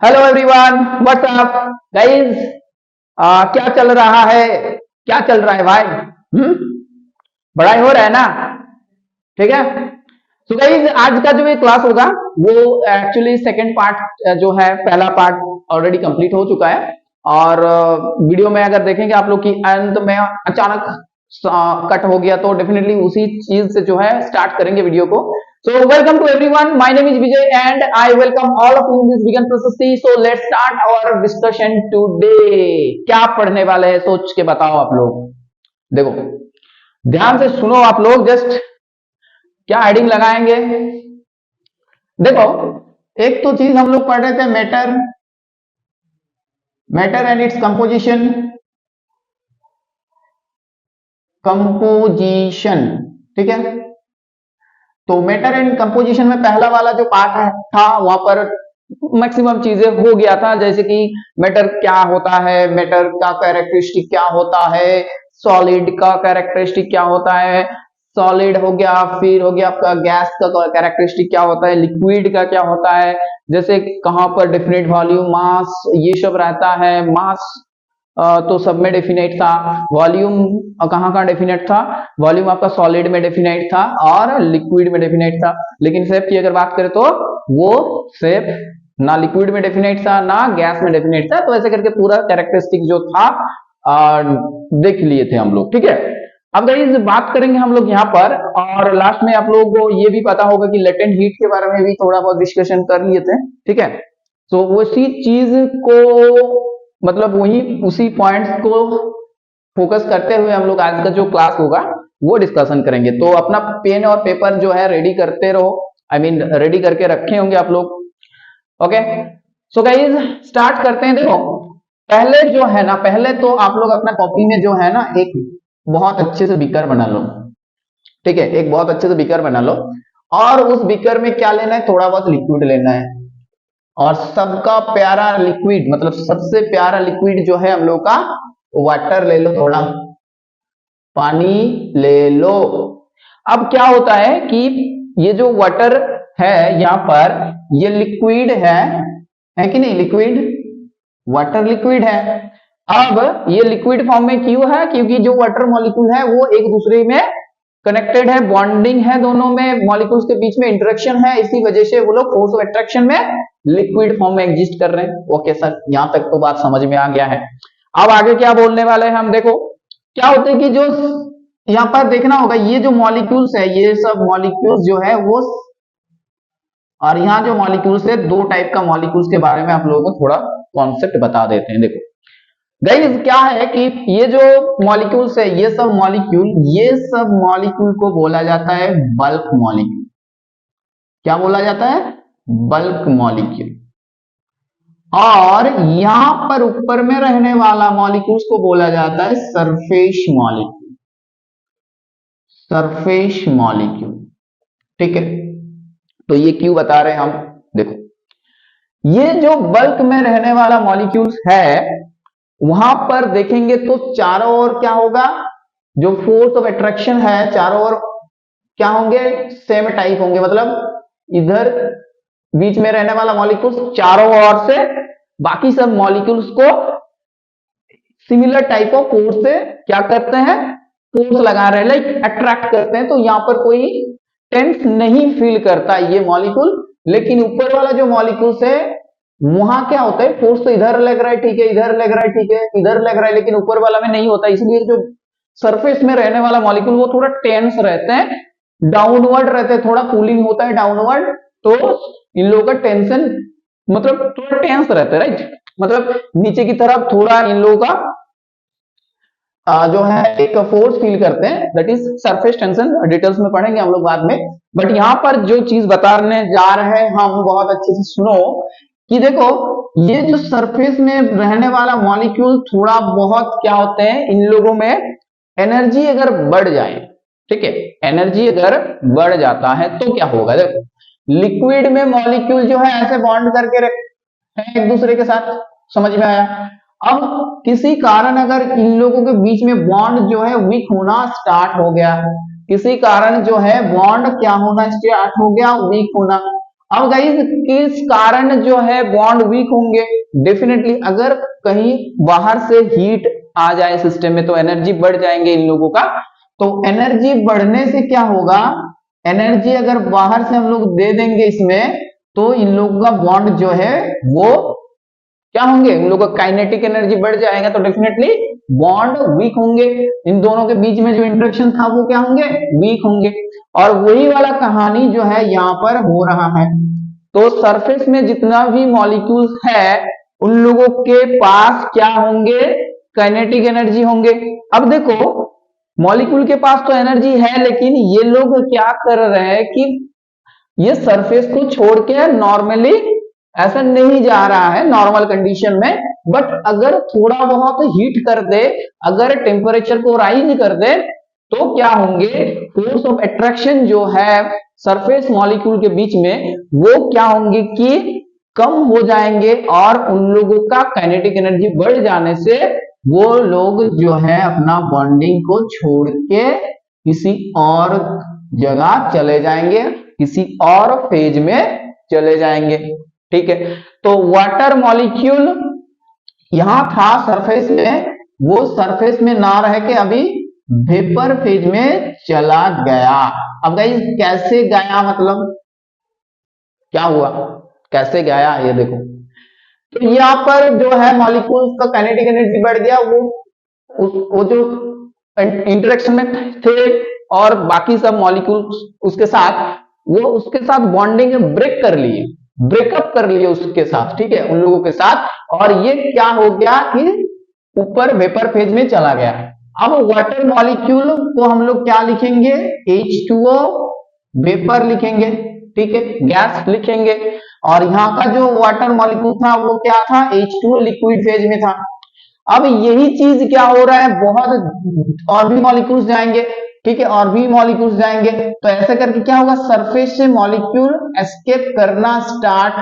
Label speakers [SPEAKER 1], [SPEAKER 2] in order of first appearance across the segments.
[SPEAKER 1] Hello everyone, what's up guys. क्या चल रहा है? क्या चल रहा है भाई? पढ़ाई हो रहा है ना? ठीक है। सो गाइस, आज का जो ये क्लास होगा वो एक्चुअली सेकंड पार्ट जो है, पहला पार्ट ऑलरेडी कंप्लीट हो चुका है। और वीडियो में अगर देखेंगे आप लोग की अंत में अचानक कट हो गया तो डेफिनेटली उसी चीज से जो है स्टार्ट करेंगे वीडियो को। So welcome to everyone. My name is Vijay and I welcome all of you in this vegan process. So let's start our discussion today. क्या पढ़ने वाले हैं सोच के बताओ आप लोग। देखो ध्यान से सुनो आप लोग, जस्ट क्या हेडिंग लगाएंगे। देखो एक तो चीज हम लोग पढ़ रहे थे, मैटर एंड इट्स कंपोजिशन। ठीक है, तो मैटर एंड कंपोजिशन में पहला वाला जो पार्ट था वहां पर मैक्सिमम चीजें हो गया था, जैसे कि मैटर क्या होता है, मैटर का कैरेक्टरिस्टिक क्या होता है, सॉलिड का कैरेक्टरिस्टिक क्या होता है, सॉलिड हो गया, फिर हो गया आपका गैस का कैरेक्टरिस्टिक क्या होता है, लिक्विड का क्या होता है, जैसे कहां पर डेफिनेट वॉल्यूम, मास, ये सब रहता है। मास तो सब में डेफिनेट था। वॉल्यूम कहाँ कहाँ डेफिनेट था? वॉल्यूम आपका सॉलिड में डेफिनेट था और लिक्विड में डेफिनेट था। लेकिन शेप की अगर बात करें तो वो शेप ना लिक्विड में डेफिनेट था ना गैस में डेफिनेट था। तो ऐसे करके पूरा कैरेक्टरिस्टिक जो था देख लिए थे हम लोग। ठीक है, अब गाइस बात करेंगे हम लोग यहाँ पर, और लास्ट में आप लोगों को ये भी पता होगा कि लेटेंट हीट के बारे में भी थोड़ा बहुत डिस्कशन कर लिए थे। ठीक है, तो उसी चीज को मतलब वही उसी पॉइंट्स को फोकस करते हुए हम लोग आज का जो क्लास होगा वो डिस्कशन करेंगे। तो अपना पेन और पेपर जो है रेडी करते रहो, रेडी करके रखे होंगे आप लोग। ओके, सो गाइस स्टार्ट करते हैं। देखो पहले जो है ना, पहले तो आप लोग अपना कॉपी में जो है ना एक बहुत अच्छे से बीकर बना लो। ठीक है, एक बहुत अच्छे से बीकर बना लो और उस बीकर में क्या लेना है, थोड़ा बहुत लिक्विड लेना है। और सबका प्यारा लिक्विड, मतलब सबसे प्यारा लिक्विड जो है हम लोग का वाटर ले लो, थोड़ा पानी ले लो। अब क्या होता है कि ये जो वाटर है यहाँ पर ये लिक्विड है कि नहीं? लिक्विड, वाटर लिक्विड है। अब ये लिक्विड फॉर्म में क्यों है? क्योंकि जो वाटर मॉलिक्यूल है वो एक दूसरे में कनेक्टेड है, बॉन्डिंग है, दोनों में मॉलिक्यूल्स के बीच में इंटरेक्शन है, इसी वजह से वो लोग फोर्स ऑफ अट्रैक्शन में लिक्विड फॉर्म में एग्जिस्ट कर रहे हैं। ओके सर, यहां तक तो बात समझ में आ गया है। अब आगे क्या बोलने वाले हैं हम, देखो क्या होता है कि जो यहां पर देखना होगा, ये जो मॉलिक्यूल्स है, ये सब मॉलिक्यूल्स जो है वो, और यहाँ जो मॉलिक्यूल्स है, दो टाइप का मॉलिक्यूल्स के बारे में आप लोगों को थोड़ा कॉन्सेप्ट बता देते हैं। देखो गाइस क्या है कि ये जो मॉलिक्यूल्स है, ये सब मॉलिक्यूल को बोला जाता है बल्क मॉलिक्यूल। क्या बोला जाता है? Bulk molecule. और यहां पर ऊपर में रहने वाला मॉलिक्यूल्स को बोला जाता है सरफेस मॉलिक्यूल। Surface molecule. ठीक है, तो ये क्यों बता रहे हैं हम? देखो ये जो बल्क में रहने वाला मॉलिक्यूल्स है वहां पर देखेंगे तो चारों ओर क्या होगा, जो फोर्स ऑफ अट्रैक्शन है चारों ओर क्या होंगे, सेम टाइप होंगे। मतलब इधर बीच में रहने वाला मॉलिक्यूल्स चारों ओर से बाकी सब मॉलिक्यूल्स को सिमिलर टाइप ऑफ फोर्स से क्या करते हैं, फोर्स लगा रहे हैं, लाइक अट्रैक्ट करते हैं। तो यहां पर कोई टेंस नहीं फील करता ये मॉलिक्यूल। लेकिन ऊपर वाला जो मॉलिक्यूल्स है वहां क्या होता है, फोर्स तो इधर लग रहा है, ठीक है, इधर लग रहा है, ठीक है, इधर लग रहा है, लेकिन ऊपर वाला में नहीं होता। इसलिए जो सरफेस में रहने वाला मॉलिक्यूल वो थोड़ा टेंस रहते हैं, डाउनवर्ड रहते हैं, थोड़ा कूलिंग होता है डाउनवर्ड। तो इन लोगों का टेंशन मतलब थोड़ा टेंस रहता है, राइट? मतलब नीचे की तरफ थोड़ा इन लोगों का जो है एक फोर्स फील करते हैं, that is surface tension. Details में पढ़ेंगे हम लोग बाद में। बट यहाँ पर जो चीज बताने जा रहे हैं हम, बहुत अच्छे से सुनो कि देखो ये जो सरफेस में रहने वाला मॉलिक्यूल थोड़ा बहुत क्या होते हैं, इन लोगों में एनर्जी अगर बढ़ जाए, ठीक है, एनर्जी अगर बढ़ जाता है तो क्या होगा। देखो लिक्विड में मॉलिक्यूल जो है ऐसे बॉन्ड करके रखे हैं एक दूसरे के साथ, समझ में आया? अब किसी कारण अगर इन लोगों के बीच में बॉन्ड जो है वीक होना स्टार्ट हो गया, किसी कारण जो है बॉन्ड क्या होना स्टार्ट हो गया, वीक होना। अब गाइस किस कारण जो है बॉन्ड वीक होंगे? डेफिनेटली अगर कहीं बाहर से हीट आ जाए सिस्टम में तो एनर्जी बढ़ जाएंगे इन लोगों का। तो एनर्जी बढ़ने से क्या होगा, एनर्जी अगर बाहर से हम लोग दे देंगे इसमें तो इन लोगों का बॉन्ड जो है वो क्या होंगे, इन लोगों का काइनेटिक एनर्जी बढ़ जाएगा तो डेफिनेटली बॉन्ड वीक होंगे। इन दोनों के बीच में जो इंटरेक्शन था वो क्या होंगे, वीक होंगे। और वही वाला कहानी जो है यहाँ पर हो रहा है। तो सरफेस में जितना भी मॉलिक्यूल्स है उन लोगों के पास क्या होंगे, काइनेटिक एनर्जी होंगे। अब देखो मॉलिक्यूल के पास तो एनर्जी है लेकिन ये लोग क्या कर रहे हैं कि ये सरफेस को छोड़ के नॉर्मली ऐसा नहीं जा रहा है नॉर्मल कंडीशन में, बट अगर थोड़ा बहुत हीट कर दे, अगर टेम्परेचर को राइज कर दे तो क्या होंगे, फोर्स ऑफ अट्रैक्शन जो है सरफेस मॉलिक्यूल के बीच में वो क्या होंगे कि कम हो जाएंगे और उन लोगों का काइनेटिक एनर्जी बढ़ जाने से वो लोग जो है अपना बॉन्डिंग को छोड़ के किसी और जगह चले जाएंगे, किसी और फेज में चले जाएंगे। ठीक है, तो वाटर मॉलिक्यूल यहां था सरफेस में, वो सरफेस में ना रह के अभी वेपर फेज में चला गया। अब गाइस कैसे गया, मतलब क्या हुआ, कैसे गया ये देखो। तो यहाँ पर जो है मॉलिक्यूल्स का काइनेटिक एनर्जी बढ़ गया, वो जो इंटरेक्शन में थे और बाकी सब मॉलिक्यूल्स उसके साथ, वो उसके साथ बॉन्डिंग ब्रेक कर लिए, ब्रेकअप कर लिए उसके साथ, ठीक है, उन लोगों के साथ। और ये क्या हो गया कि ऊपर वेपर फेज में चला गया। अब वाटर मॉलिक्यूल को हम लोग क्या लिखेंगे, H2O वेपर लिखेंगे, ठीक है, गैस लिखेंगे। और यहाँ का जो वाटर मॉलिक्यूल था वो क्या था, H2O लिक्विड फेज में था। अब यही चीज क्या हो रहा है, बहुत और भी मॉलिक्यूल्स जाएंगे, ठीक है, और भी मॉलिक्यूल्स जाएंगे, तो ऐसा करके क्या होगा, सरफेस से मॉलिक्यूल एस्केप करना स्टार्ट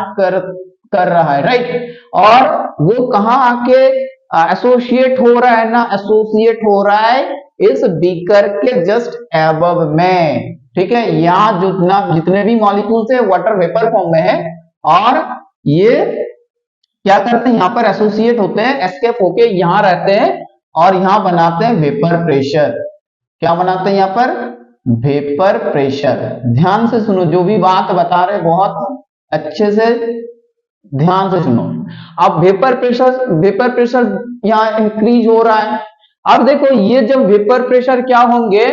[SPEAKER 1] कर रहा है, राइट। और वो कहाँ आके एसोसिएट हो रहा है ना, एसोसिएट हो रहा है इस बीकर के जस्ट एबव में, ठीक है। यहाँ जितने भी मॉलिक्यूल्स है वाटर वेपर फॉर्म में है और ये क्या करते हैं, यहाँ पर एसोसिएट होते हैं, एस्केप होके यहाँ रहते हैं और यहाँ बनाते हैं वेपर प्रेशर। क्या बनाते हैं यहाँ पर, वेपर प्रेशर। ध्यान से सुनो, जो भी बात बता रहे बहुत अच्छे से ध्यान से सुनो। अब वेपर प्रेशर यहाँ इंक्रीज हो रहा है। अब देखो ये जब वेपर प्रेशर क्या होंगे,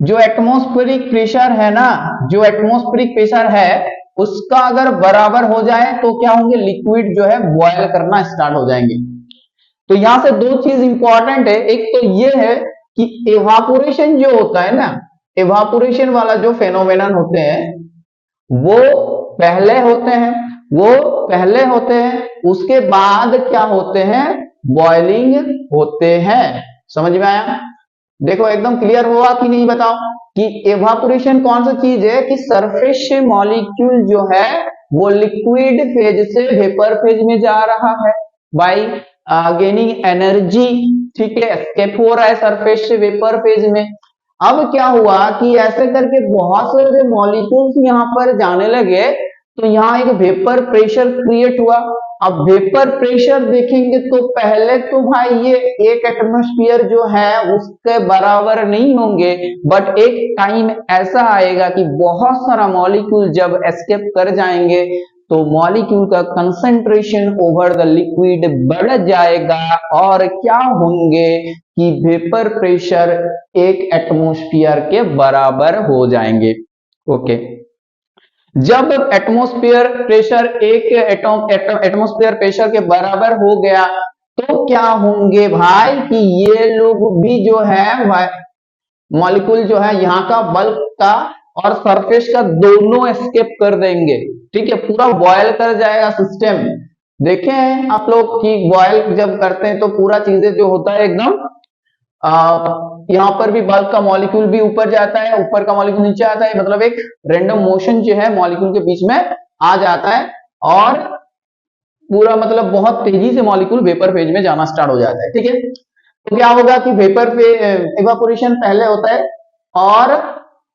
[SPEAKER 1] जो एटमॉस्फेरिक प्रेशर है ना, जो एटमॉस्फेरिक प्रेशर है उसका अगर बराबर हो जाए तो क्या होंगे, लिक्विड जो है बॉयल करना स्टार्ट हो जाएंगे। तो यहां से दो चीज इंपॉर्टेंट है, एक तो ये है कि एवापोरेशन जो होता है ना, एवापोरेशन वाला जो फेनोमेनन होते हैं वो पहले होते हैं, उसके बाद क्या होते हैं, बॉइलिंग होते हैं। समझ में आया, देखो एकदम क्लियर हुआ कि नहीं, बताओ कि एवापोरेशन कौन सा चीज है कि सरफेस से मॉलिक्यूल जो है वो लिक्विड फेज से वेपर फेज में जा रहा है बाय गेनिंग एनर्जी, ठीक है, एस्केप हो रहा है सरफेस से वेपर फेज में। अब क्या हुआ कि ऐसे करके बहुत सारे मॉलिक्यूल्स यहाँ पर जाने लगे तो यहाँ एक वेपर प्रेशर क्रिएट हुआ। अब वेपर प्रेशर देखेंगे तो पहले तो भाई ये एक एटमॉस्फेयर जो है उसके बराबर नहीं होंगे, बट एक टाइम ऐसा आएगा कि बहुत सारा मॉलिक्यूल जब एस्केप कर जाएंगे तो मॉलिक्यूल का कंसंट्रेशन ओवर द लिक्विड बढ़ जाएगा और क्या होंगे कि वेपर प्रेशर एक एटमॉस्फेयर के बराबर हो जाएंगे। ओके, जब एटमॉस्फेयर प्रेशर एक एटमॉस्फेयर प्रेशर के बराबर हो गया तो क्या होंगे भाई कि ये लोग भी जो है मॉलिक्यूल जो है यहाँ का बल्क का और सरफेस का दोनों एस्केप कर देंगे, ठीक है, पूरा बॉयल कर जाएगा सिस्टम। देखे हैं आप लोग कि बॉयल जब करते हैं तो पूरा चीजें जो होता है एकदम यहाँ पर भी बल्क का मॉलिक्यूल भी ऊपर जाता है, ऊपर का मॉलिक्यूल नीचे आता है, मतलब एक रैंडम मोशन जो है मॉलिक्यूल के बीच में आ जाता है और पूरा मतलब बहुत तेजी से मॉलिक्यूल वेपर फेज में जाना स्टार्ट हो जाता है, ठीक है। तो क्या होगा कि वेपर फेज इवापोरेशन पहले होता है और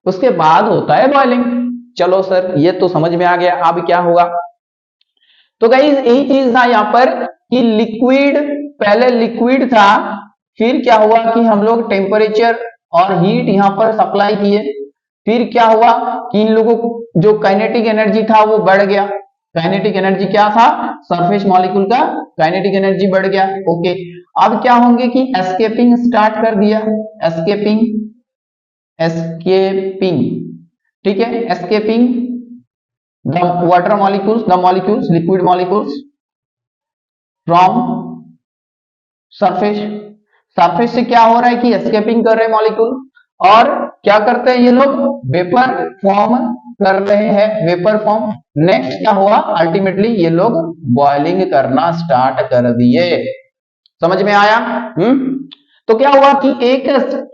[SPEAKER 1] उसके बाद होता है बॉइलिंग। चलो सर ये तो समझ में आ गया, अब क्या होगा? तो गाइस यही चीज था यहाँ पर कि लिक्विड, पहले लिक्विड था, फिर क्या हुआ कि हम लोग टेम्परेचर और हीट यहाँ पर सप्लाई किए, फिर क्या हुआ कि इन लोगों को जो काइनेटिक एनर्जी था वो बढ़ गया। काइनेटिक एनर्जी क्या था? सरफेस मॉलिक्यूल का काइनेटिक एनर्जी बढ़ गया। ओके, अब क्या होंगे कि एस्केपिंग स्टार्ट कर दिया, एस्केपिंग, एस्केपिंग, ठीक है, escaping the water molecules, the molecules, liquid molecules from surface. Surface से क्या हो रहा है कि एस्केपिंग कर रहे हैं मॉलिक्यूल, और क्या करते हैं ये लोग? वेपर फॉर्म कर रहे हैं, वेपर फॉर्म। नेक्स्ट क्या हुआ? अल्टीमेटली ये लोग बॉइलिंग करना स्टार्ट कर दिए। समझ में आया? तो क्या हुआ कि एक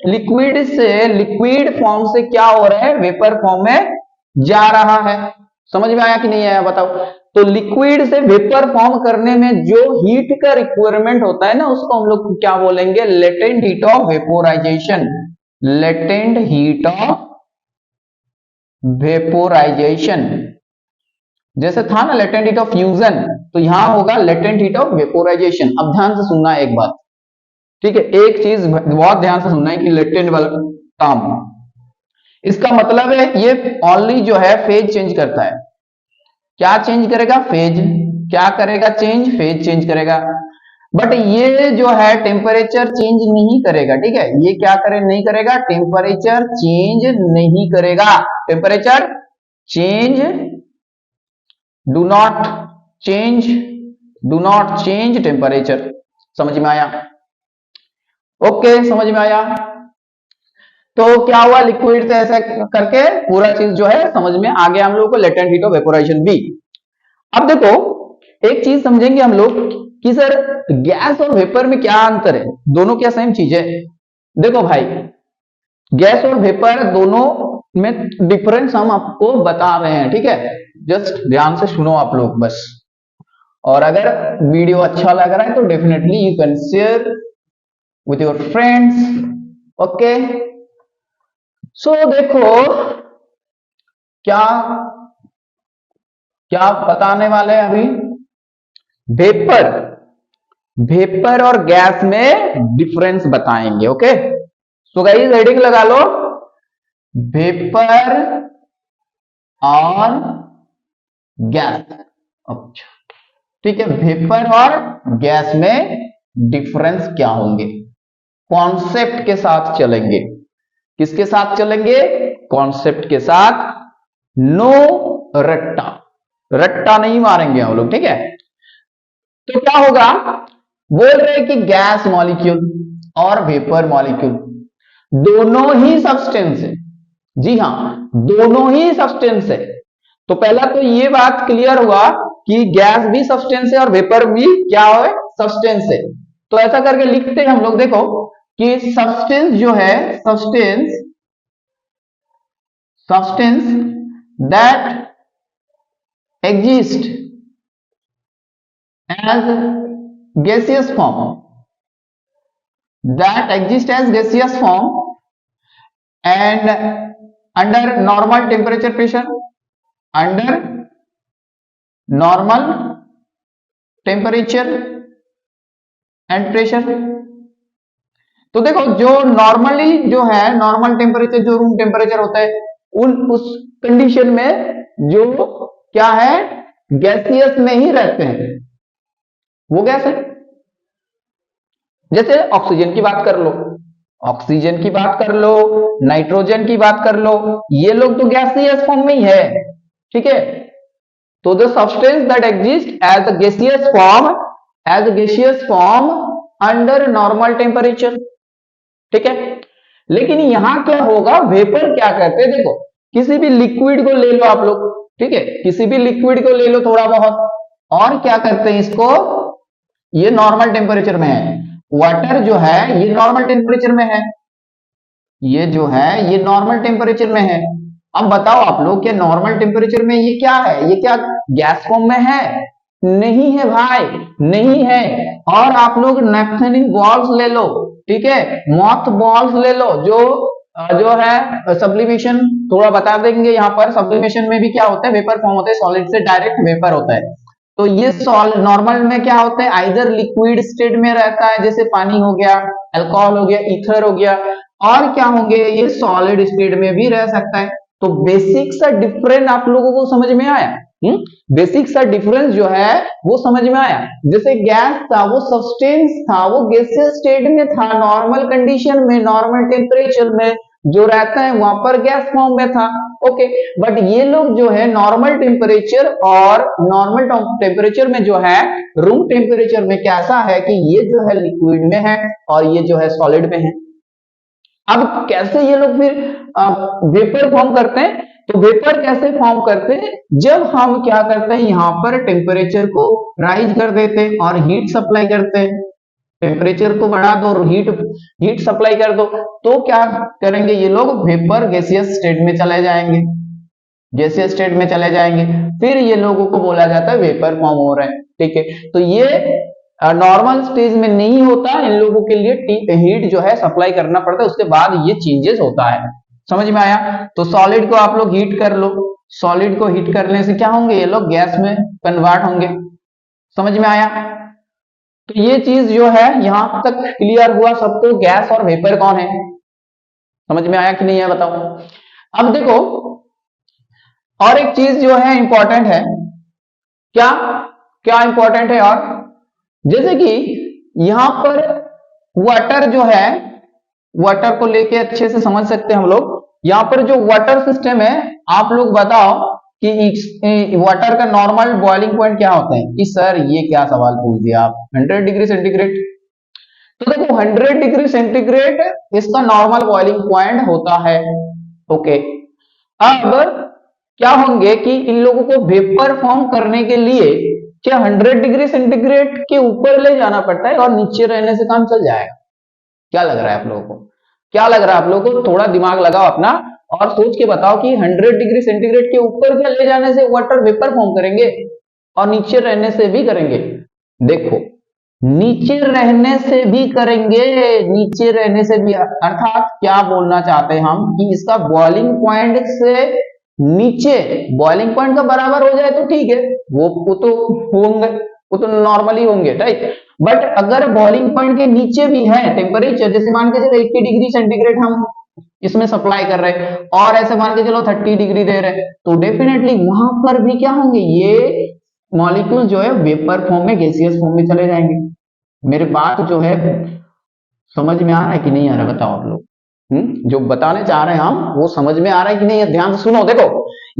[SPEAKER 1] लिक्विड से, लिक्विड फॉर्म से क्या हो रहा है? वेपर फॉर्म में जा रहा है। समझ में आया कि नहीं आया बताओ? तो लिक्विड से वेपर फॉर्म करने में जो हीट का रिक्वायरमेंट होता है ना, उसको हम लोग क्या बोलेंगे? Latent heat of vaporisation. Latent heat of vaporisation, जैसे था ना लेटेंट हीट ऑफ फ्यूजन, तो यहां होगा लेटेंट हीट ऑफ वेपोराइजेशन। अब ध्यान से सुनना एक बात, ठीक है, एक चीज बहुत ध्यान से सुनना है कि लेटेंट वाला टर्म, इसका मतलब है ये ओनली जो है फेज चेंज करता है। क्या चेंज करेगा? फेज। क्या करेगा? चेंज, फेज चेंज करेगा। बट ये जो है टेम्परेचर चेंज नहीं करेगा, ठीक है, ये क्या करे? नहीं करेगा, टेम्परेचर चेंज नहीं करेगा। Temperature change, do not change, do not change temperature. समझ में आया? ओके, समझ में आया? तो क्या हुआ? लिक्विड से ऐसा करके पूरा चीज जो है समझ में आ गया हम लोगों को, लेटेंट हीट ऑफ वेपोराइजेशन भी। अब देखो एक चीज समझेंगे हम लोग कि सर गैस और वेपर में क्या अंतर है? दोनों क्या सेम चीज है? देखो भाई, गैस और वेपर दोनों में डिफरेंस हम आपको बता रहे हैं, ठीक है, जस्ट ध्यान से सुनो आप लोग बस। और अगर वीडियो अच्छा लग रहा है तो definitely you can share with your friends. Okay, so देखो क्या क्या बताने वाले हैं अभी? वेपर, वेपर और गैस में डिफरेंस बताएंगे। ओके, सो गाइस हेडिंग लगा लो, वेपर और गैस। अच्छा, ठीक है, वेपर और गैस में डिफरेंस क्या होंगे? कॉन्सेप्ट के साथ चलेंगे। किसके साथ चलेंगे? कॉन्सेप्ट के साथ। नो रट्टा, रट्टा नहीं मारेंगे हम लोग, ठीक है। तो क्या होगा? बोल रहे कि गैस मॉलिक्यूल और वेपर मॉलिक्यूल दोनों ही सब्सटेंस है। जी हां, दोनों ही सब्सटेंस है। तो पहला तो ये बात क्लियर हुआ कि गैस भी सब्सटेंस है और वेपर भी क्या है? सब्सटेंस है। तो ऐसा करके लिखते हैं हम लोग, देखो कि सब्सटेंस जो है, substance, substance that exist as gaseous form, that exist as gaseous form and under normal temperature pressure, under normal temperature and pressure। तो देखो जो नॉर्मली जो है, नॉर्मल टेम्परेचर जो रूम टेम्परेचर होता है, उस कंडीशन में जो क्या है? गैसियस में ही रहते हैं। वो गैस है। जैसे ऑक्सीजन की बात कर लो, ऑक्सीजन की बात कर लो, नाइट्रोजन की बात कर लो, ये लोग तो गैसियस फॉर्म में ही है, ठीक है। तो the substance that exist as a gaseous form, as a gaseous form under normal temperature, ठीक है। लेकिन यहां क्या होगा? वेपर क्या कहते हैं? देखो किसी भी लिक्विड को ले लो आप लोग, ठीक है, किसी भी लिक्विड को ले लो थोड़ा बहुत, और क्या करते हैं इसको? ये नॉर्मल टेम्परेचर में है। वाटर जो है ये नॉर्मल टेम्परेचर में है, ये जो है ये नॉर्मल टेम्परेचर में है। अब बताओ आप लोग, क्या नॉर्मल टेम्परेचर में ये क्या है? ये क्या गैस फॉर्म में है? नहीं है भाई, नहीं है। और आप लोग नेफ्थेनिक बॉल्स ले लो, ठीक है, मॉथ बॉल्स ले लो, जो जो है सब्लिमेशन थोड़ा बता देंगे। यहाँ पर सब्लिमेशन में भी क्या होता है, वेपर फॉर्म होता है, सॉलिड से डायरेक्ट वेपर होता है। तो ये नॉर्मल में क्या होता है, आइदर लिक्विड स्टेट में रहता है, जैसे पानी हो गया, अल्कोहल हो गया, ईथर हो गया, और क्या होंगे, ये सॉलिड स्टेट में भी रह सकता है। तो बेसिक सा डिफरेंस आप लोगों को समझ में आया? बेसिक सा डिफरेंस जो है वो समझ में आया। जैसे गैस था वो सब्सटेंस था, वो गैसियस स्टेट में था, नॉर्मल कंडीशन में, नॉर्मल टेम्परेचर में जो रहता है वहां पर गैस फॉर्म में था। ओके, बट ये लोग जो है नॉर्मल टेम्परेचर और नॉर्मल टेम्परेचर में जो है, रूम टेम्परेचर में कैसा है कि ये जो है लिक्विड में है और ये जो है सॉलिड में है। अब कैसे ये लोग फिर वेपर फॉर्म करते हैं? तो वेपर कैसे फॉर्म करते हैं, जब हम क्या करते हैं, यहां पर टेम्परेचर को राइज कर देते हैं और हीट सप्लाई करते हैं। टेम्परेचर को बढ़ा दो और हीट सप्लाई कर दो, तो क्या करेंगे ये लोग, वेपर गैसियस स्टेट में चले जाएंगे, गैसियस स्टेट में चले जाएंगे। फिर ये लोगों को बोला जाता है वेपर फॉर्म हो रहा है। ठीक है, तो ये नॉर्मल स्टेज में नहीं होता, इन लोगों के लिए हीट जो है सप्लाई करना पड़ता है, उसके बाद ये चेंजेस होता है। समझ में आया? तो सॉलिड को आप लोग हीट कर लो, सॉलिड को हीट करने से क्या होंगे, ये लोग गैस में कन्वर्ट होंगे। समझ में आया? तो ये चीज जो है यहां तक क्लियर हुआ सबको, गैस और वेपर कौन है? समझ में आया कि नहीं है, बताओ। अब देखो और एक चीज जो है इंपॉर्टेंट है, क्या क्या इंपॉर्टेंट है, और जैसे कि यहां पर वाटर जो है, वाटर को लेके अच्छे से समझ सकते हैं हम लोग। यहां पर जो वाटर सिस्टम है, आप लोग बताओ कि वाटर का नॉर्मल बॉइलिंग पॉइंट क्या होता है? कि सर ये क्या सवाल पूछ दिया आप, 100 डिग्री सेंटीग्रेड। तो देखो 100 डिग्री सेंटीग्रेड इसका नॉर्मल बॉइलिंग पॉइंट होता है। ओके, अब क्या होंगे कि इन लोगों को वेपर फॉर्म करने के लिए क्या 100 डिग्री सेंटीग्रेड के ऊपर ले जाना पड़ता है और नीचे रहने से काम चल जाएगा? क्या लग रहा है आप लोगों को? क्या लग रहा है आप लोगों को? थोड़ा दिमाग लगाओ अपना और सोच के बताओ कि 100 डिग्री सेंटीग्रेड के ऊपर क्या ले जाने से वाटर वेपर फॉर्म करेंगे और नीचे रहने से भी करेंगे? देखो, नीचे रहने से भी करेंगे, नीचे रहने से भी, अर्थात क्या बोलना चाहते हैं हम कि इसका बॉइलिंग पॉइंट से नीचे, बॉइलिंग पॉइंट का बराबर हो जाए तो ठीक है, वो तो होंगे, वो तो नॉर्मली होंगे, राइट। बट अगर बॉइलिंग पॉइंट के नीचे भी है टेम्परेचर, जैसे मान के चलो 80 डिग्री सेंटीग्रेड हम इसमें सप्लाई कर रहे हैं और ऐसे मान के चलो 30 डिग्री दे रहे हैं, तो डेफिनेटली वहां पर भी क्या होंगे, ये मॉलिक्यूल जो है वेपर फॉर्म में, गैसियस फॉर्म में चले जाएंगे। मेरे बात जो है समझ में आ रहा है कि नहीं आ रहा, बताओ आप लोग। जो बताने चाह रहे हैं हम वो समझ में आ रहा है कि नहीं? ध्यान से सुनो। देखो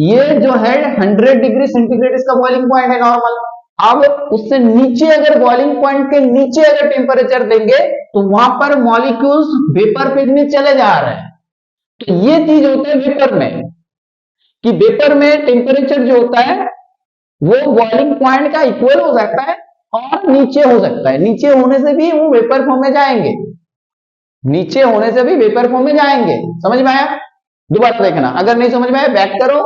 [SPEAKER 1] ये जो है 100 डिग्री सेंटीग्रेड इसका बॉइलिंग पॉइंट है नॉर्मल। अब उससे नीचे अगर बॉइलिंग पॉइंट के नीचे अगर टेम्परेचर देंगे तो वहां पर मॉलिक्यूल्स वेपर फेज में चले जा रहे हैं। तो ये चीज होता है वेपर में, कि वेपर में टेम्परेचर जो होता है वो बॉइलिंग पॉइंट का इक्वल हो सकता है और नीचे हो सकता है। नीचे होने से भी वो वेपर फॉर्म में जाएंगे, नीचे होने से भी वेपर फॉर्म में जाएंगे। समझ में आया? दोबारा देखना, अगर नहीं समझ में आया बैक करो,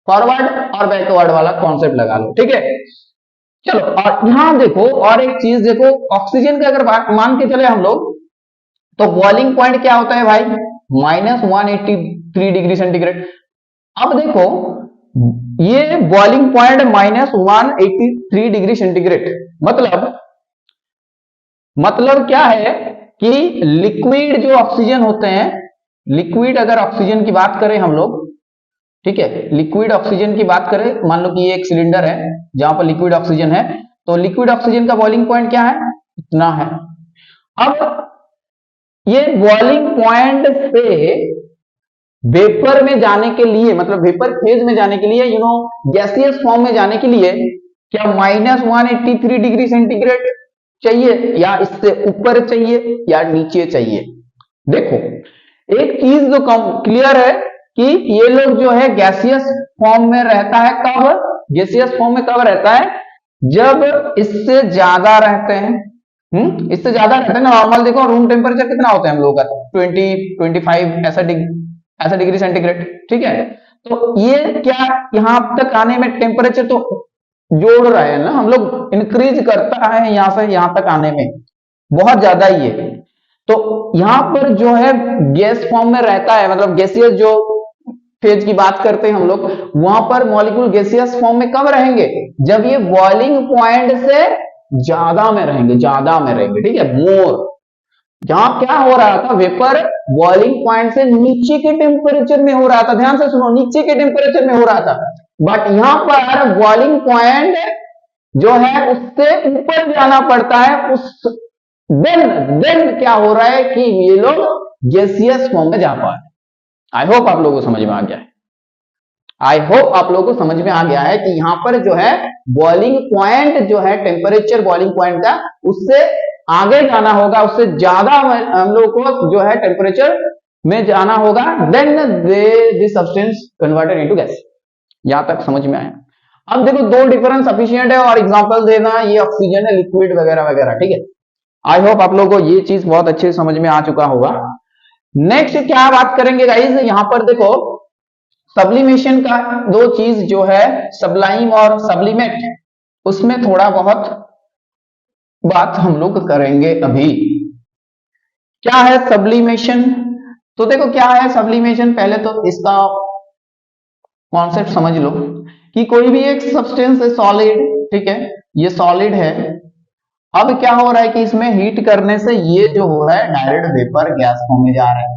[SPEAKER 1] फॉरवर्ड और बैकवर्ड वाला कॉन्सेप्ट लगा लो, ठीक है। चलो, और यहां देखो और एक चीज देखो, ऑक्सीजन का अगर बात मान के चले हम लोग, तो बॉइलिंग पॉइंट क्या होता है भाई, -183 डिग्री सेंटीग्रेड। अब देखो ये बॉइलिंग पॉइंट -183 डिग्री सेंटीग्रेड, मतलब क्या है कि लिक्विड जो ऑक्सीजन होते हैं, लिक्विड अगर ऑक्सीजन की बात करें हम लोग, ठीक है, लिक्विड ऑक्सीजन की बात करें, मान लो कि ये एक सिलेंडर है जहां पर लिक्विड ऑक्सीजन है, तो लिक्विड ऑक्सीजन का बॉइलिंग पॉइंट क्या है, इतना है। अब ये बॉइलिंग पॉइंट से वेपर में जाने के लिए, मतलब वेपर फेज में जाने के लिए, गैसियस फॉर्म में जाने के लिए क्या -183 डिग्री सेंटीग्रेड चाहिए, या इससे ऊपर चाहिए, या नीचे चाहिए? देखो एक चीज जो क्लियर है कि ये लोग जो है गैसियस फॉर्म में रहता है, कब गैसियस फॉर्म में कब रहता है, जब इससे ज्यादा रहते हैं। इससे ज्यादा रहते हैं ना, नॉर्मल देखो रूम टेम्परेचर कितना होता है हम लोगों का, 20-25 ऐसा डिग्री सेंटीग्रेड, ठीक है। तो ये क्या यहां तक आने में टेम्परेचर तो जोड़ रहे हैं ना हम लोग, इंक्रीज करता है यहां से यहां तक आने में, बहुत ज्यादा ही है। तो यहां पर जो है गैस फॉर्म में रहता है, मतलब गैसियस जो फेज की बात करते हैं हम लोग, वहां पर मॉलिक्यूल गैसियस फॉर्म में कब रहेंगे, जब ये बॉइलिंग पॉइंट से ज्यादा में रहेंगे, ज्यादा में रहेंगे, ठीक है, मोर। जहां क्या हो रहा था, वेपर बॉइलिंग पॉइंट से नीचे के टेम्परेचर में हो रहा था, ध्यान से सुनो, नीचे के टेम्परेचर में हो रहा था, बट यहां पर बॉइलिंग पॉइंट जो है उससे ऊपर जाना पड़ता है, उस देन क्या हो रहा है कि ये लोग गैसियस फॉर्म में जा पा रहे। आई होप आप लोगों को समझ में आ गया है, आई होप आप लोगों को समझ में आ गया है कि यहां पर जो है बॉइलिंग पॉइंट जो है, टेम्परेचर बॉइलिंग पॉइंट का उससे आगे जाना होगा, उससे ज्यादा हम लोग को जो है टेम्परेचर में जाना होगा, then this substance converted into gas. यहां तक समझ में आया। अब देखो दो डिफरेंस सफिशिएंट है और एग्जांपल देना, ये ऑक्सीजन है, लिक्विड वगैरह वगैरह, ठीक है। आई होप आप लोगों को ये चीज बहुत अच्छे से समझ में आ चुका होगा। नेक्स्ट क्या बात करेंगे गाइस, यहां पर देखो सब्लिमेशन का दो चीज जो है, सब्लाइम और सब्लिमेट, उसमें थोड़ा बहुत बात हम लोग करेंगे अभी। क्या है सब्लिमेशन, तो देखो क्या है सब्लिमेशन, पहले तो इसका कॉन्सेप्ट समझ लो कि कोई भी एक सब्सटेंस है सॉलिड, ठीक है, ये सॉलिड है, अब क्या हो रहा है कि इसमें हीट करने से ये जो हो रहा है डायरेक्ट वेपर गैस फॉर्म में जा रहा है।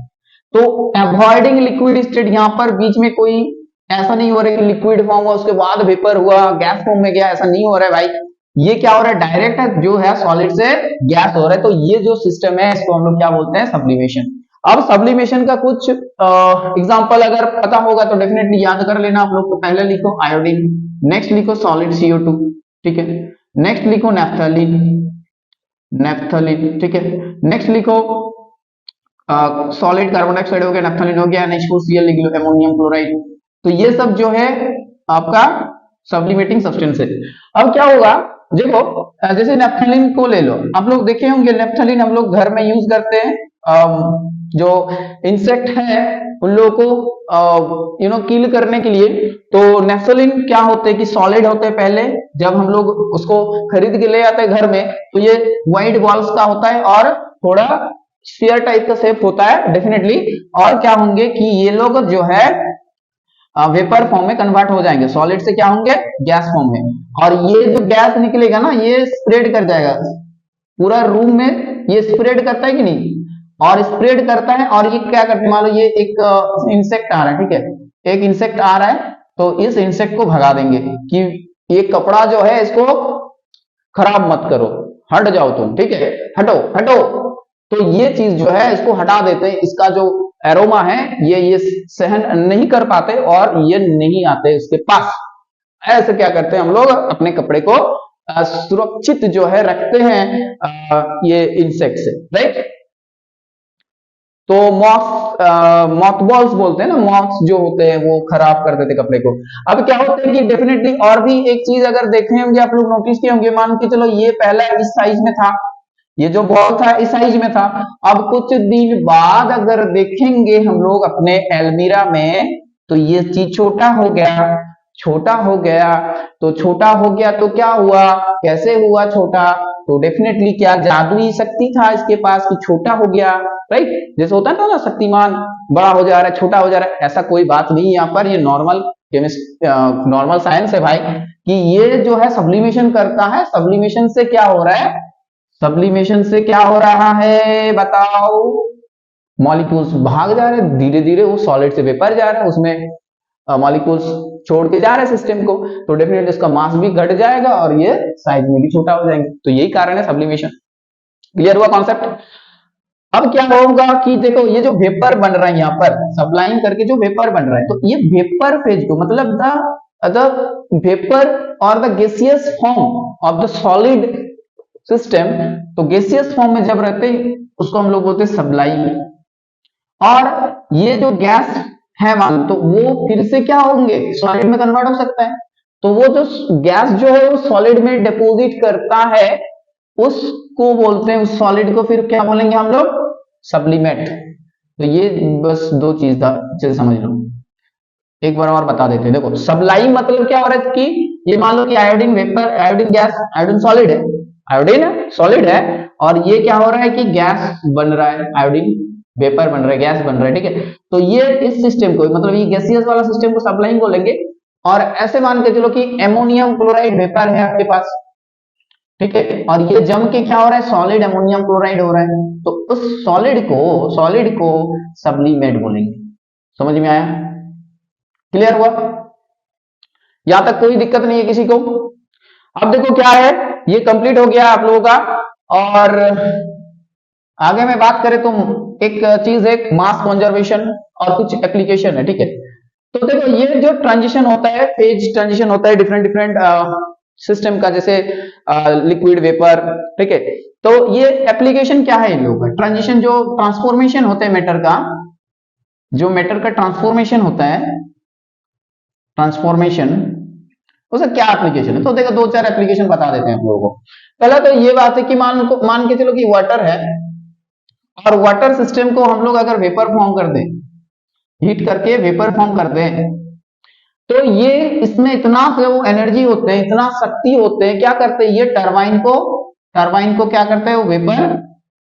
[SPEAKER 1] तो अवॉइडिंग लिक्विड स्टेट, यहां पर बीच में कोई ऐसा नहीं हो रहा है कि लिक्विड फॉर्म हुआ उसके बाद वेपर हुआ गैस फॉर्म में गया, ऐसा नहीं हो रहा है भाई, ये क्या हो रहा है डायरेक्ट जो है सॉलिड से गैस हो रहा है। तो ये जो सिस्टम है इसको हम लोग क्या बोलते हैं, सब्लिमेशन। अब सब्लिमेशन का कुछ एग्जांपल अगर पता होगा तो डेफिनेटली याद कर लेना आप लोग। तो पहले लिखो आयोडीन, नेक्स्ट लिखो सॉलिड CO2, ठीक है, नेक्स्ट लिखो नेफ्थलीन, नेफ्थलीन, ठीक है, नेक्स्ट लिखो सॉलिड कार्बन डाइऑक्साइड हो गया, नेफ्थलीन हो गया, नेक्स्ट Cl लिख लो अमोनियम क्लोराइड। तो ये सब जो है आपका सब्लिमेटिंग सब्सटेंस है। अब क्या होगा, देखो जैसे नेफ्थलीन को ले लो, आप लोग देखे होंगे नेफ्थलीन हम लोग घर में यूज करते हैं, जो इंसेक्ट है उन लोगों को किल करने के लिए। तो नेफ्थलीन क्या होते हैं कि सॉलिड होते हैं, पहले जब हम लोग उसको खरीद के ले आते हैं घर में, तो ये वाइट बॉल्स का होता है और थोड़ा स्फीयर टाइप का शेप होता है डेफिनेटली। और क्या होंगे कि ये लोग जो है वेपर फॉर्म में कन्वर्ट हो जाएंगे, सॉलिड से क्या होंगे गैस फॉर्म में, और ये जो गैस निकलेगा ना ये स्प्रेड कर जाएगा पूरा रूम में, ये स्प्रेड करता है कि नहीं, और स्प्रेड करता है। और ये क्या करते हैं, मान लो ये एक इंसेक्ट आ रहा है, ठीक है, एक इंसेक्ट आ रहा है, तो इस इंसेक्ट को भगा देंगे कि ये कपड़ा जो है इसको खराब मत करो, हट जाओ तुम, ठीक है, हटो हटो। तो ये चीज जो है इसको हटा देते हैं, इसका जो एरोमा है ये सहन नहीं कर पाते और ये नहीं आते इसके पास। ऐसे क्या करते हैं हम लोग अपने कपड़े को सुरक्षित जो है रखते हैं ये इंसेक्ट से, राइट। तो मॉथबॉल्स बोलते हैं ना, मॉथ्स जो होते हैं वो खराब कर देते कपड़े को। अब क्या होता है कि डेफिनेटली और भी एक चीज अगर देखे होंगे आप लोग, नोटिस किए होंगे, मान के चलो ये पहला इस साइज में था, ये जो बॉल था इस साइज में था, अब कुछ दिन बाद अगर देखेंगे हम लोग अपने अलमीरा में, तो ये चीज छोटा हो गया, छोटा हो गया। तो छोटा हो गया तो क्या हुआ, कैसे हुआ छोटा, तो डेफिनेटली क्या जादुई शक्ति था इसके पास कि छोटा हो गया, राइट। जैसे होता है ना शक्तिमान बड़ा हो जा रहा है, छोटा हो जा रहा है, ऐसा कोई बात नहीं यहाँ पर, ये नॉर्मल साइंस है भाई, कि ये जो है सब्लिमेशन करता है। सब्लिमेशन से क्या हो रहा है, सब्लिमेशन से क्या हो रहा है बताओ, मॉलिक्यूल्स भाग जा रहे हैं धीरे धीरे, वो सॉलिड से वेपर जा रहा है, उसमें मॉलिक्यूल्स छोड़ के जा रहे हैं सिस्टम को, तो डेफिनेटली इसका मास भी घट जाएगा और ये साइज में भी छोटा हो जाएंगे। तो यही कारण है सब्लिमेशन। क्लियर हुआ कॉन्सेप्ट। अब क्या होगा कि देखो ये जो वेपर बन रहा है यहाँ पर सब्लाइम करके जो वेपर बन रहा है, तो ये वेपर फेज को मतलब द वेपर और the gaseous form of the solid system, तो गैसियस फॉर्म में जब रहते हैं उसको हम लोग बोलते हैं सब्लाइम। और ये जो गैस है मान, तो वो फिर से क्या होंगे सॉलिड में कन्वर्ट हो सकता है। तो वो जो गैस जो है वो सॉलिड में डिपोजिट करता है, उसको बोलते हैं, उस सॉलिड को फिर क्या बोलेंगे हम लोग, सब्लिमेट। तो ये बस दो चीज था, चलिए समझ लो। एक बार और बता देते हैं, देखो सब्लाइम मतलब क्या हो रहा है कि ये मान लो कि iodine vapour, iodine gas, iodine solid है, आयोडीन सॉलिड है और ये क्या हो रहा है कि गैस बन रहा है, आयोडीन वेपर बन रहा है, गैस बन रहा है, ठीक है। तो ये इस सिस्टम को मतलब ये गैसियस वाला सिस्टम को सप्लाइंग बोलेंगे। और ऐसे मान के चलो कि एमोनियम क्लोराइड वेपर है आपके पास, ठीक है, और ये जम के क्या हो रहा है, सॉलिड अमोनियम क्लोराइड हो रहा है। तो उस सॉलिड को सब्लिमेट बोलेंगे। समझ में आया? क्लियर हुआ? यहां तक कोई दिक्कत नहीं है किसी को? अब देखो क्या है, ये कंप्लीट हो गया आप लोगों का। और आगे में बात करें तो एक चीज है मास कंजर्वेशन और कुछ एप्लीकेशन है, ठीक है। तो देखो ये जो ट्रांजिशन होता है, फेज ट्रांजिशन होता है डिफरेंट डिफरेंट सिस्टम का, जैसे लिक्विड वेपर, ठीक है। तो ये एप्लीकेशन क्या है इन लोगों का, ट्रांजिशन जो ट्रांसफॉर्मेशन होता है मैटर का, जो मैटर का ट्रांसफॉर्मेशन होता है, ट्रांसफॉर्मेशन उसका क्या एप्लीकेशन है। तो देखो दो चार एप्लीकेशन बता देते हैं आप लोगों को। पहला तो ये बात है कि मान के चलो कि वाटर है और वाटर सिस्टम को हम लोग अगर वेपर फॉर्म कर दें, हीट करके वेपर फॉर्म कर दें, तो ये इसमें इतना जो एनर्जी होते हैं, इतना शक्ति होते हैं, क्या करते हैं ये टरबाइन को क्या करते हैं, वो वेपर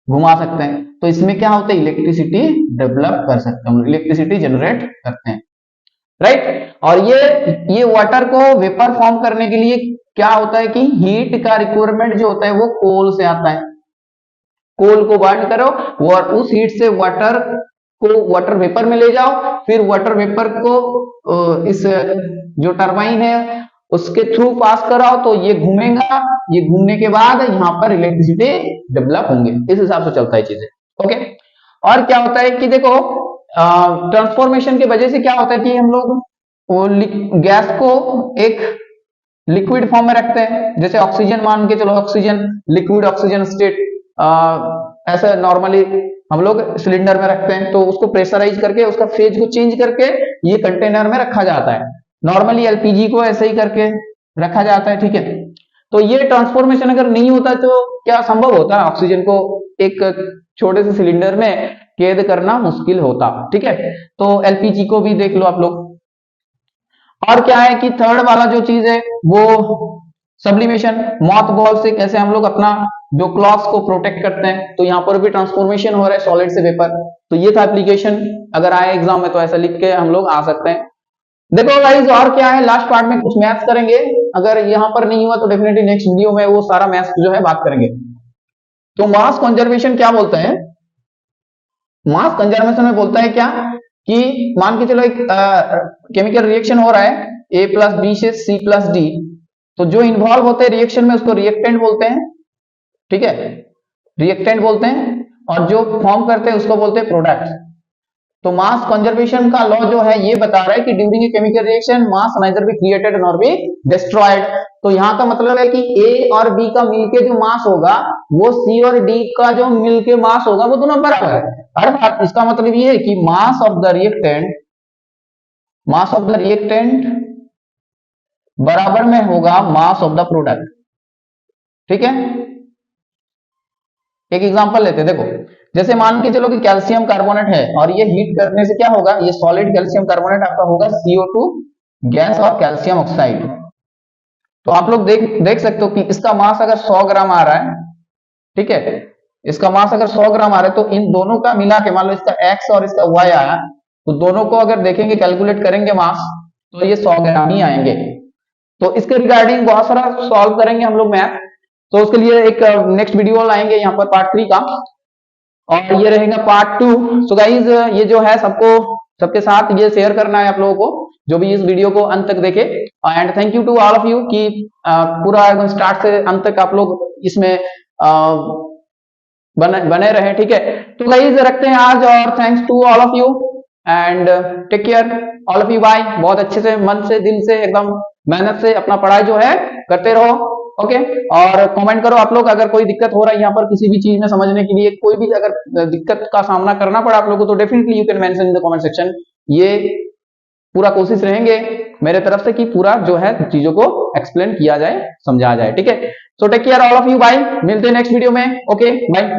[SPEAKER 1] घुमा सकते हैं। तो इसमें क्या होता है, इलेक्ट्रिसिटी डेवलप कर सकते हैं, इलेक्ट्रिसिटी जनरेट करते हैं, राइट। और ये वाटर को वेपर फॉर्म करने के लिए क्या होता है कि हीट का रिक्वायरमेंट जो होता है वो कोल से आता है। कोल को बर्न करो और उस हीट से वाटर को वाटर वेपर में ले जाओ, फिर वाटर वेपर को इस जो टरबाइन है उसके थ्रू पास कराओ, तो ये घूमेगा, ये घूमने के बाद यहाँ पर इलेक्ट्रिसिटी डेवलप होंगे। इस हिसाब से चलता है चीजें, ओके। और क्या होता है कि देखो ट्रांसफॉर्मेशन की वजह से क्या होता है कि हम लोग गैस को एक लिक्विड फॉर्म में रखते हैं, जैसे ऑक्सीजन मान के चलो, ऑक्सीजन लिक्विड ऑक्सीजन स्टेट ऐसा नॉर्मली हम लोग सिलेंडर में रखते हैं, तो उसको प्रेशराइज करके उसका फेज को चेंज करके ये कंटेनर में रखा जाता है। नॉर्मली एलपीजी को ऐसे ही करके रखा जाता है, ठीक है। तो ये ट्रांसफॉर्मेशन अगर नहीं होता तो क्या संभव होता है, ऑक्सीजन को एक छोटे से सिलेंडर में कैद करना मुश्किल होता, ठीक है। तो एलपीजी को भी देख लो आप लोग। और क्या है कि थर्ड वाला जो चीज है वो सब्लिमेशन, मॉथ बॉल से कैसे हम लोग अपना जो क्लॉथ्स को प्रोटेक्ट करते हैं, तो यहाँ पर भी ट्रांसफॉर्मेशन हो रहा है सॉलिड से वेपर। तो ये था एप्लीकेशन, अगर आए एग्जाम में तो ऐसा लिख के हम लोग आ सकते हैं। देखो गाइस और क्या है, लास्ट पार्ट में कुछ मैथ्स करेंगे, अगर यहाँ पर नहीं हुआ तो डेफिनेटली नेक्स्ट वीडियो में वो सारा मैथ्स जो है बात करेंगे। तो मास कंजर्वेशन क्या बोलते हैं, मास कंजर्वेशन में बोलता है क्या कि मान के चलो एक केमिकल रिएक्शन हो रहा है A प्लस बी से C प्लस डी, तो जो इन्वॉल्व होते हैं रिएक्शन में उसको रिएक्टेंट बोलते हैं, ठीक है, रिएक्टेंट बोलते हैं, और जो फॉर्म करते हैं उसको बोलते हैं प्रोडक्ट। तो मास कंजर्वेशन का लॉ जो है ये बता रहा है कि during a chemical reaction mass neither be created nor be destroyed. तो यहाँ का मतलब है कि ए और बी का मिलके जो मास होगा वो सी और डी का जो मिलके मास होगा वो दोनों बराबर है। अर्थात इसका मतलब ये है कि मास ऑफ द रिएक्टेंट बराबर में होगा मास ऑफ द प्रोडक्ट, ठीक है। एक एग्जांपल लेते हैं, देखो जैसे मान के चलो कि कैल्शियम कार्बोनेट है और ये हीट करने से क्या होगा, ये सॉलिड कैल्शियम कार्बोनेट आपका होगा CO2 गैस और कैल्शियम ऑक्साइड। तो आप लोग देख सकते हो कि इसका मास अगर 100 ग्राम आ रहा है, ठीक है, इसका मास अगर 100 ग्राम आ रहा है, तो इन दोनों का मिला के मान लो इसका x और इसका y आया, तो दोनों को अगर देखेंगे कैलकुलेट करेंगे मास, तो ये 100 ग्राम ही आएंगे। तो इसके रिगार्डिंग बहुत सारा सॉल्व करेंगे हम लोग मैथ, तो उसके लिए एक नेक्स्ट वीडियो लाएंगे यहाँ पर पार्ट 3 का, और ये रहेगा पार्ट 2। सो गाइज ये जो है सबके साथ ये शेयर करना है आप लोगों को जो भी इस वीडियो को अंत तक देखे। And thank you to all of you कि पूरा एकदम स्टार्ट से अंत तक आप लोग इसमें बने रहे, ठीक है। तो गाइज रखते हैं आज, और thanks to all of you and take care all of you, bye. बहुत अच्छे से मन से दिल से एकदम मेहनत से अपना पढ़ाई जो है करते रहो, ओके। और कमेंट करो आप लोग अगर कोई दिक्कत हो रहा है यहाँ पर किसी भी चीज में समझने के लिए, कोई भी अगर दिक्कत का सामना करना पड़ा आप लोगों को, तो definitely you can mention in the comment section. ये पूरा कोशिश रहेंगे मेरे तरफ से कि पूरा जो है चीजों को एक्सप्लेन किया जाए, समझाया जाए, ठीक है। So take care all of you, bye, मिलते हैं नेक्स्ट वीडियो में, ओके बाय।